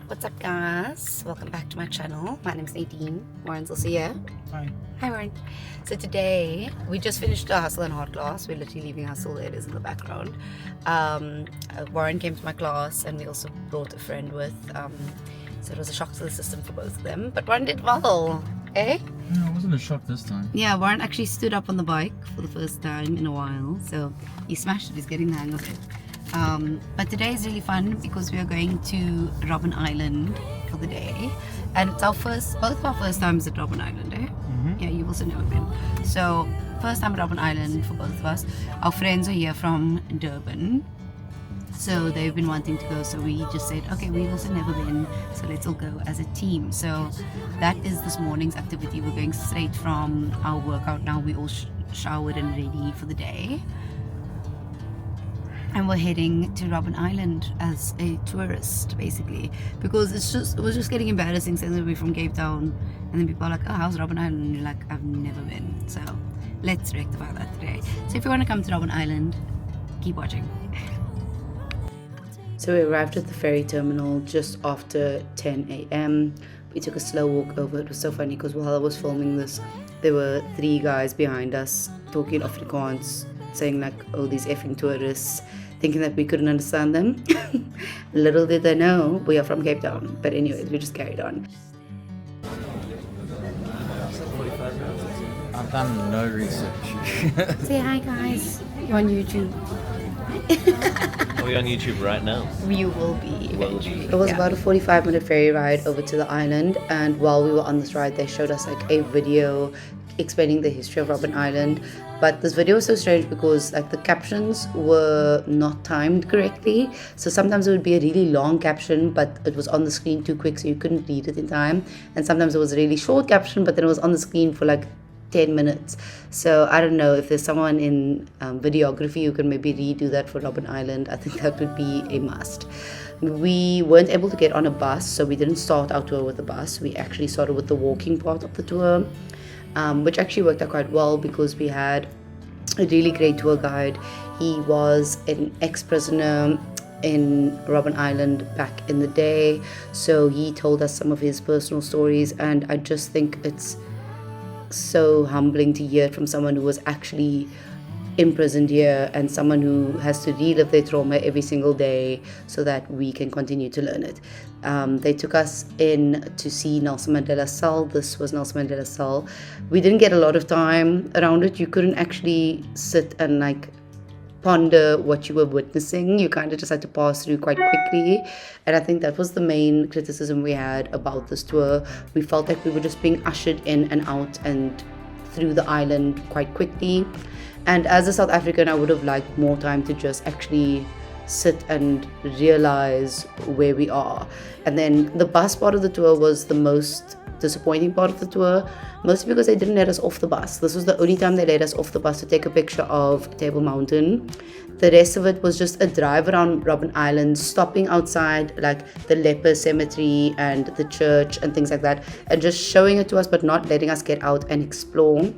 What's up, guys? Welcome back to my channel. My name is Nadine. Warren's also here. Hi. Hi, Warren. So today we just finished our hustle and hard class. We're literally leaving hustle. There it is in the background. Warren came to my class, and we also brought a friend with. So it was a shock to the system for both of them. But Warren did well, eh? No, it wasn't a shock this time. Yeah, Warren actually stood up on the bike for the first time in a while. So he smashed it. He's getting the hang of it. But today is really fun because we are going to Robben Island for the day, and it's both of our first times at Robben Island, eh? Yeah, you've also never been. So first time at Robben Island for both of us. Our friends are here from Durban, so they've been wanting to go, so we just said, okay, we've also never been, so let's all go as a team. So that is this morning's activity. We're going straight from our workout now. We all showered and ready for the day. And we're heading to Robben Island as a tourist, basically, because it was just getting embarrassing saying that we're from Cape Town, and then people are like, oh, how's Robben Island? And you're like, I've never been. So let's rectify that today. So if you want to come to Robben Island, keep watching. So we arrived at the ferry terminal just after 10 a.m. We took a slow walk over. It was so funny because while I was filming this, there were 3 guys behind us talking Afrikaans, saying like, oh, these effing tourists, thinking that we couldn't understand them. Little did they know we are from Cape Town. But anyways, we just carried on. I've done no research. Say hi, guys. You're on YouTube. Are we on YouTube right now? You will be eventually. It was about a 45-minute ferry ride over to the island, and while we were on this ride, they showed us like a video explaining the history of Robben Island. But this video was so strange because like the captions were not timed correctly, so sometimes it would be a really long caption but it was on the screen too quick, so you couldn't read it in time, and sometimes it was a really short caption but then it was on the screen for like 10 minutes. So I don't know if there's someone in videography who can maybe redo that for Robben Island. I think that would be a must. We weren't able to get on a bus, so we didn't start our tour with a bus. We actually started with the walking part of the tour, which actually worked out quite well because we had a really great tour guide. He was an ex-prisoner in Robben Island back in the day, so he told us some of his personal stories, and I just think it's so humbling to hear it from someone who was actually imprisoned here and someone who has to relive their trauma every single day so that we can continue to learn it. They took us in to see Nelson Mandela's cell. This was Nelson Mandela's cell. We didn't get a lot of time around it. You couldn't actually sit and like ponder what you were witnessing. You kind of just had to pass through quite quickly, and I think that was the main criticism we had about this tour. We felt like we were just being ushered in and out and through the island quite quickly, and as a South African I would have liked more time to just actually sit and realize where we are. And then the bus part of the tour was the most disappointing part of the tour, mostly because they didn't let us off the bus. This was the only time they let us off the bus to take a picture of Table Mountain. The rest of it was just a drive around Robben Island, stopping outside like the leper cemetery and the church and things like that, and just showing it to us but not letting us get out and explore.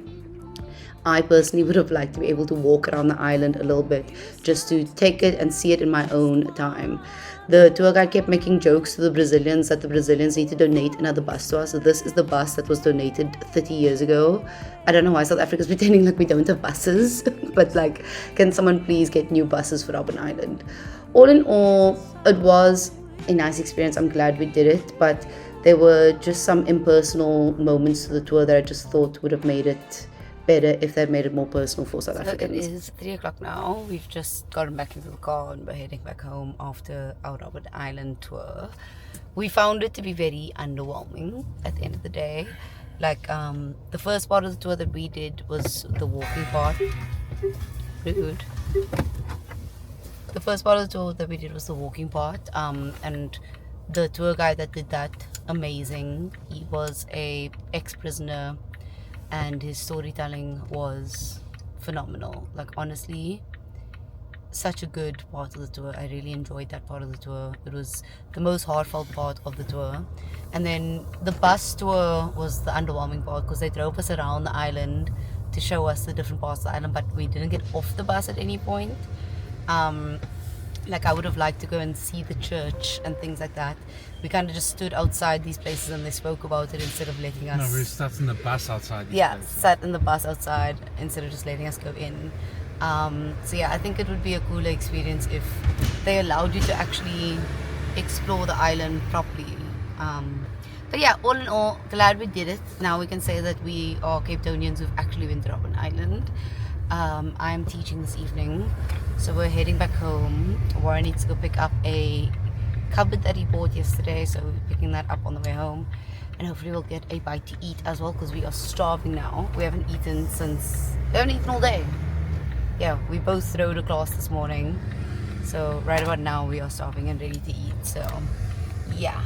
I personally would have liked to be able to walk around the island a little bit just to take it and see it in my own time. The tour guide kept making jokes to the Brazilians that the Brazilians need to donate another bus to us. So this is the bus that was donated 30 years ago. I don't know why South Africa is pretending like we don't have buses, but like, can someone please get new buses for Robben Island? All in all, it was a nice experience. I'm glad we did it, but there were just some impersonal moments to the tour that I just thought would have made it better if they'd made it more personal for South Africans. It is 3 o'clock now. We've just gotten back into the car and we're heading back home after our Robben Island tour. We found it to be very underwhelming at the end of the day. Like the first part of the tour that we did was the walking part. Rude. The first part of the tour that we did was the walking part, and the tour guide that did that, amazing. He was a ex-prisoner, and his storytelling was phenomenal. Like, honestly, such a good part of the tour. I really enjoyed that part of the tour. It was the most heartfelt part of the tour. And then the bus tour was the underwhelming part because they drove us around the island to show us the different parts of the island, but we didn't get off the bus at any point. Like, I would have liked to go and see the church and things like that. We kind of just stood outside these places and they spoke about it instead of letting us. No, we sat in the bus outside. Sat in the bus outside instead of just letting us go in. So yeah, I think it would be a cooler experience if they allowed you to actually explore the island properly. But yeah, all in all, glad we did it. Now we can say that we are Cape Townians who've actually been to Robben Island. I'm teaching this evening, so we're heading back home. Warren needs to go pick up a cupboard that he bought yesterday, so we're picking that up on the way home, and hopefully we'll get a bite to eat as well, because we are starving now. We haven't eaten all day. Yeah, we both rode a class this morning, so right about now we are starving and ready to eat. So yeah,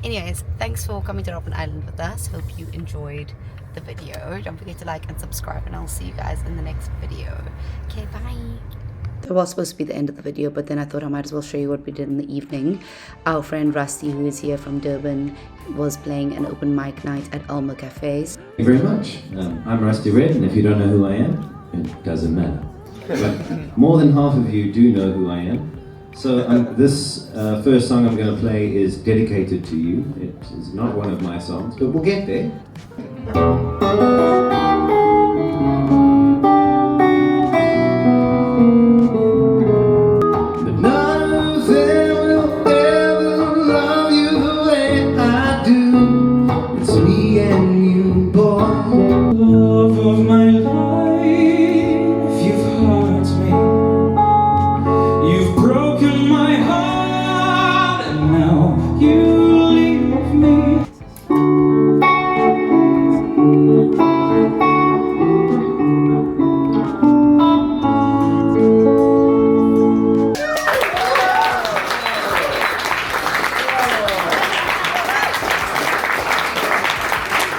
anyways, thanks for coming to Robben Island with us. Hope you enjoyed the video. Don't forget to like and subscribe, and I'll see you guys in the next video. Okay, bye. That was supposed to be the end of the video, but then I thought I might as well show you what we did in the evening. Our friend Rusty, who is here from Durban, was playing an open mic night at Alma Cafes. Thank you very much. I'm Rusty Red, and if you don't know who I am, it doesn't matter. But more than half of you do know who I am. So this first song I'm going to play is dedicated to you. It is not one of my songs, but we'll get there.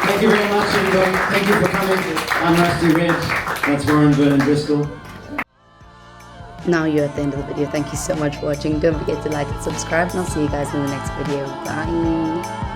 Thank you very much, everybody. Thank you for coming. I'm Rusty Red. That's Warren Vernon Bristol. Now you're at the end of the video. Thank you so much for watching. Don't forget to like and subscribe, and I'll see you guys in the next video. Bye.